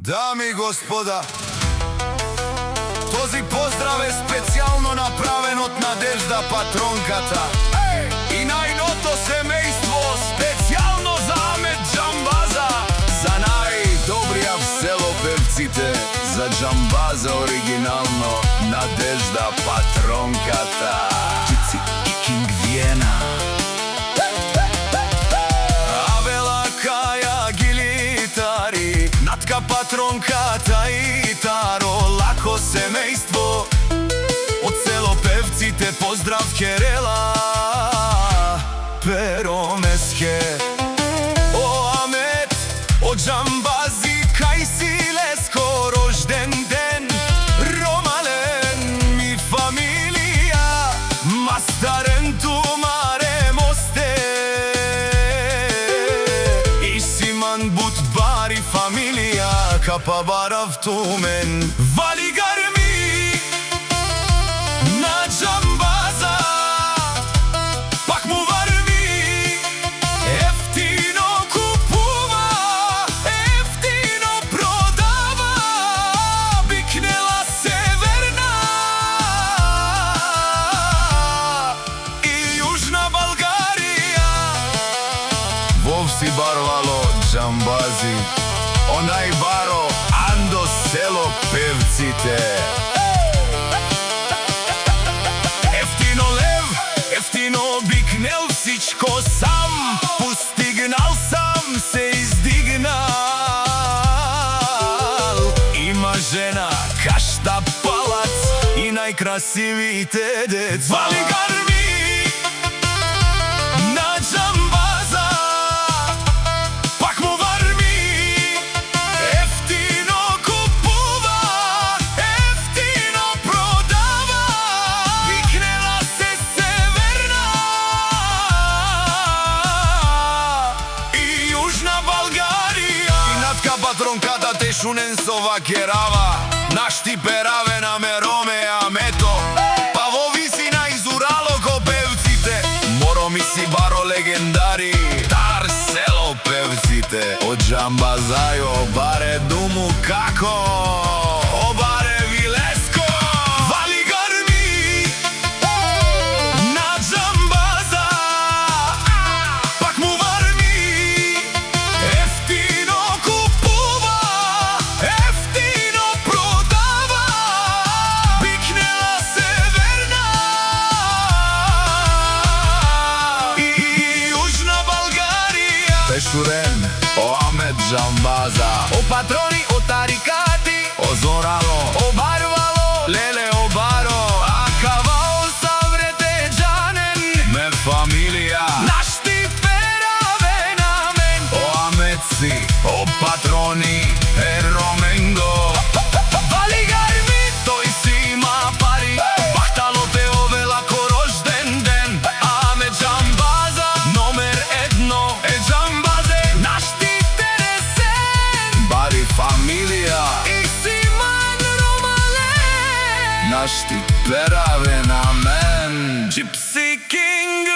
Дами и господа, този поздрав е специјално направен од Надежда патронката и најното семејство, специјално за Амет Џамбаза, за најдобрија в село певците, за Џамбаза оригинално, Надежда патронката. Чици и Кинг Виена. Натка патронката и Таро, лако семејство, од село певците поздрав Керела, Перо Меске. О Амет, о Џамбази, кај си леско рожден ден, Ромален ми фамилија, мастарен тумаре мосте, и Симан Бут бари фамилија, капа барав тумен, вали гарми на Џамбаза, пак му варми, ефтино купува, ефтино продава, бикнела северна и јужна Българија. Вовси барвало Џамбази, онај баро Андо село певците. Ефтино лев, ефтино бикнел, всичко сам постигнал, сам се издигнал. Има жена, кашта, палац и најкрасивите деца. Вали гарми на Џамбаза, пак му варми, ефтино купува, ефтино продава, викнела се северна и јужна Българија. И натка патронката те шунен со вакерава, нашти пераве на Мероме Амето, па во висина изурало ко певците, моро ми си баро легендари, Тар село певците. Од Џамбаза јо баре думу како, обаре вилеско. Вали гарми на Џамбаза, пак му варми, ефтино купува, ефтино продава, бикнела северна и јужна Българија. Пешурен, о Амет Џамбаза, о патрони, о тарикати, о Зорало, о барвало, леле о баро, а кавао саврете џанен, ме фамилија, нашти пераве на мен. О Амет си, о патрони, е Роменго. Вали гарми, тој си има пари, бахтало те овела ко рожден ден. Амет Џамбаза, номер едно е Џамбазе, нашти тересен, бари фамилија, и Симан Ромален, нашти пераве на мен. Чипси Кинг